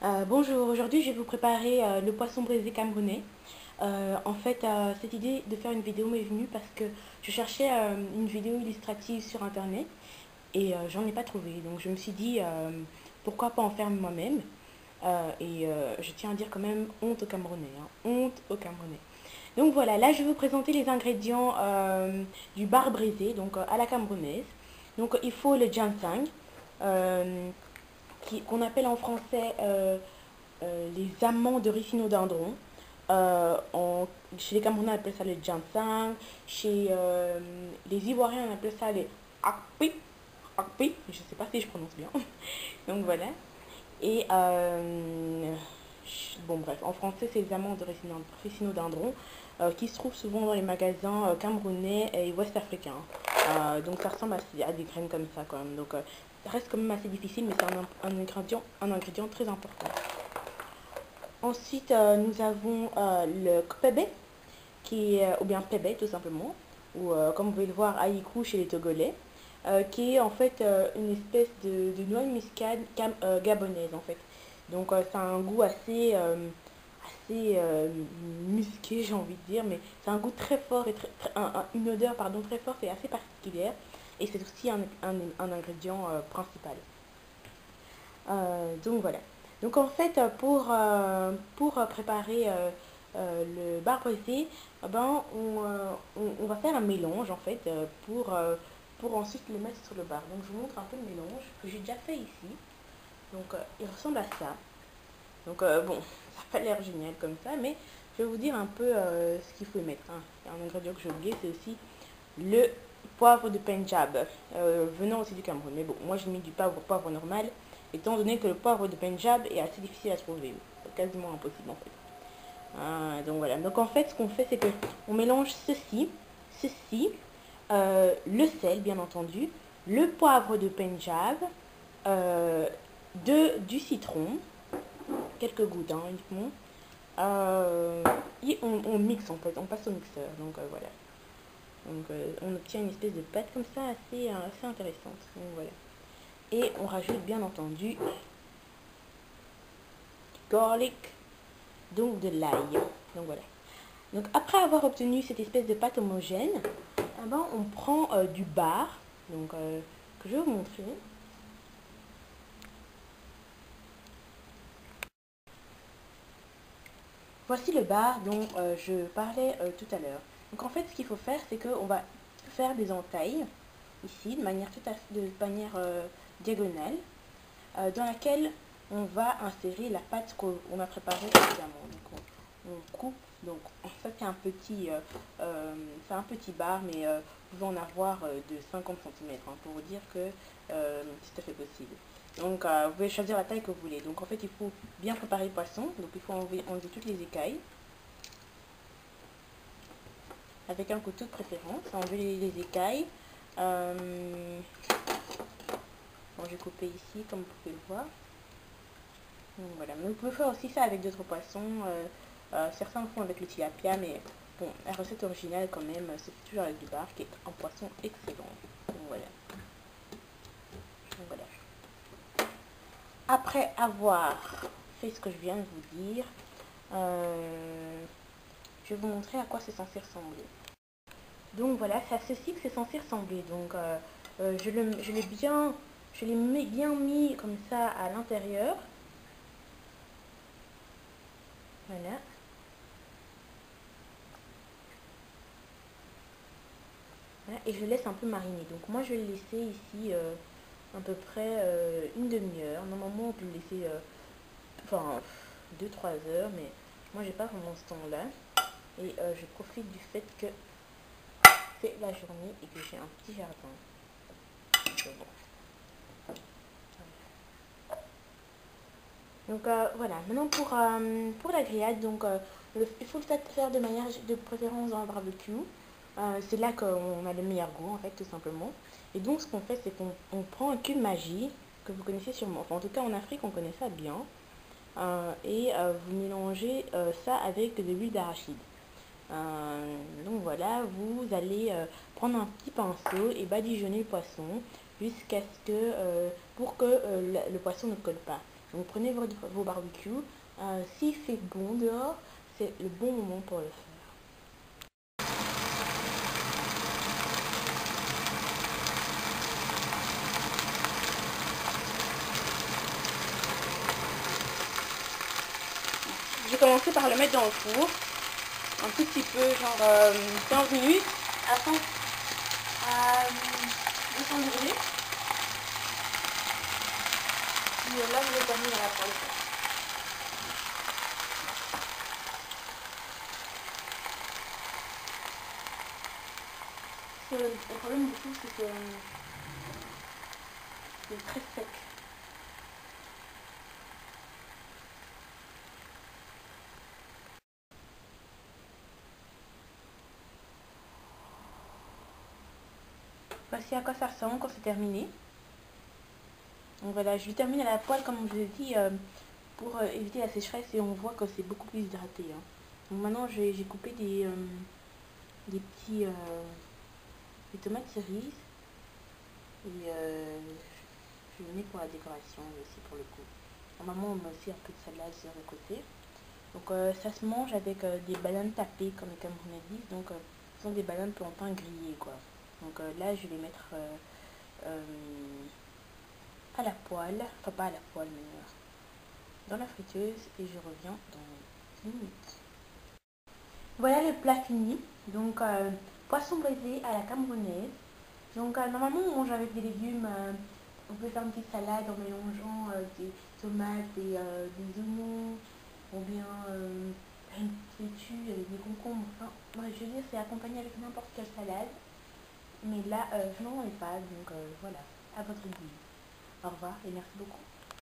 Bonjour, aujourd'hui je vais vous préparer le poisson braisé camerounais. Cette idée de faire une vidéo m'est venue parce que je cherchais une vidéo illustrative sur internet et j'en ai pas trouvé. Donc je me suis dit pourquoi pas en faire moi-même. Je tiens à dire quand même honte aux Camerounais, hein, honte aux Camerounais. Donc voilà, là je vais vous présenter les ingrédients du bar braisé, donc à la camerounaise. Donc il faut le ginseng, euh, qu'on appelle en français les amants de rhinodendron. Chez les Camerounais, on appelle ça le ginseng. Chez les Ivoiriens, on appelle ça les akpi. Akpi, je ne sais pas si je prononce bien. Donc voilà. Et bon, bref, en français, c'est les amants de rhinodendron qui se trouvent souvent dans les magasins camerounais et ouest-africains. Donc ça ressemble à des graines comme ça quand même. Donc ça reste quand même assez difficile, mais c'est un ingrédient très important. Ensuite, nous avons le kpébé, ou bien pébé tout simplement, ou comme vous pouvez le voir, haïkou chez les Togolais, qui est en fait une espèce de noix de muscade gabonaise en fait. Donc ça a un goût assez musqué, j'ai envie de dire, mais c'est un goût très fort et une odeur pardon, très forte et assez particulière. Et c'est aussi un ingrédient principal. Donc voilà. Donc en fait, pour préparer le bar braisé, ben, on va faire un mélange en fait pour ensuite le mettre sur le bar. Donc je vous montre un peu le mélange que j'ai déjà fait ici. Donc il ressemble à ça. Donc bon, ça n'a pas l'air génial comme ça, mais je vais vous dire un peu ce qu'il faut y mettre, hein. Il y a un ingrédient que j'ai oublié, c'est aussi le poivre de Punjab, venant aussi du Cameroun. Mais bon, moi j'ai mis du poivre normal, étant donné que le poivre de Punjab est assez difficile à trouver, quasiment impossible en fait. Donc voilà, donc en fait ce qu'on fait c'est que on mélange le sel bien entendu, le poivre de Punjab, du citron, quelques gouttes hein, uniquement, et on mixe en fait, on passe au mixeur, donc voilà. Donc on obtient une espèce de pâte comme ça assez intéressante. Donc, voilà. Et on rajoute bien entendu du garlic, donc de l'ail. Donc voilà. Donc après avoir obtenu cette espèce de pâte homogène, eh ben, on prend du bar, donc que je vais vous montrer. Voici le bar dont je parlais tout à l'heure. Donc en fait ce qu'il faut faire c'est qu'on va faire des entailles ici de manière diagonale dans laquelle on va insérer la pâte qu'on a préparée précédemment. Donc on coupe, donc ça c'est un petit bar, mais vous pouvez en avoir de 50 cm hein, pour vous dire que c'est tout à fait possible. Donc vous pouvez choisir la taille que vous voulez. Donc en fait il faut bien préparer le poisson, donc il faut enlever toutes les écailles. Avec un couteau de préférence, enlever les écailles. Bon, j'ai coupé ici, comme vous pouvez le voir. Donc, voilà. Mais vous pouvez faire aussi ça avec d'autres poissons. Certains le font avec le tilapia, mais bon, la recette originale quand même, c'est toujours avec du bar, qui est un poisson excellent. Donc voilà. Donc, voilà. Après avoir fait ce que je viens de vous dire, je vais vous montrer à quoi c'est censé ressembler. Donc voilà, c'est à ceci que c'est censé ressembler. Donc je l'ai bien mis comme ça à l'intérieur. Voilà. Voilà. Et je laisse un peu mariner. Donc moi je vais le laisser ici à peu près une demi-heure. Normalement on peut le laisser enfin 2-3 heures, mais moi j'ai pas vraiment ce temps-là. Et je profite du fait que c'est la journée et que j'ai un petit jardin. Donc, bon. Donc voilà, maintenant pour la grillade, donc il faut le faire de manière de préférence dans le barbecue. C'est là qu'on a le meilleur goût en fait tout simplement. Et donc ce qu'on fait c'est qu'on prend un cube magie que vous connaissez sûrement. Enfin en tout cas en Afrique on connaît ça bien. Vous mélangez ça avec de l'huile d'arachide. Donc voilà, vous allez prendre un petit pinceau et badigeonner le poisson jusqu'à ce que pour que le poisson ne colle pas. Donc prenez vos barbecues. S'il fait bon dehors, c'est le bon moment pour le faire. J'ai commencé par le mettre dans le four, un tout petit peu, genre 15 minutes, à 200 degrés. Puis là, je vais terminer à la poêle. Le problème du four, c'est que c'est très sec. Voici à quoi ça ressemble quand c'est terminé. Donc voilà, je le termine à la poêle comme je vous ai dit pour éviter la sécheresse et on voit que c'est beaucoup plus hydraté. Hein. Donc maintenant j'ai coupé des petits des tomates cerises et je le mets pour la décoration aussi pour le coup. Normalement on met aussi un peu de salade sur le côté. Donc ça se mange avec des bananes tapées comme les Camerounais disent. Donc ce sont des bananes plantains grillées quoi. Donc là je vais les mettre à la poêle, enfin pas à la poêle mais dans la friteuse et je reviens dans une minute. Voilà le plat fini. Donc poisson braisé à la camerounaise. Donc normalement on mange avec des légumes. On peut faire une petite salade en mélangeant des tomates et des oignons ou bien une laitue avec des concombres. Enfin, bref, je veux dire c'est accompagné avec n'importe quelle salade. Mais là, je n'en ai pas, donc voilà, à votre goût. Au revoir et merci beaucoup.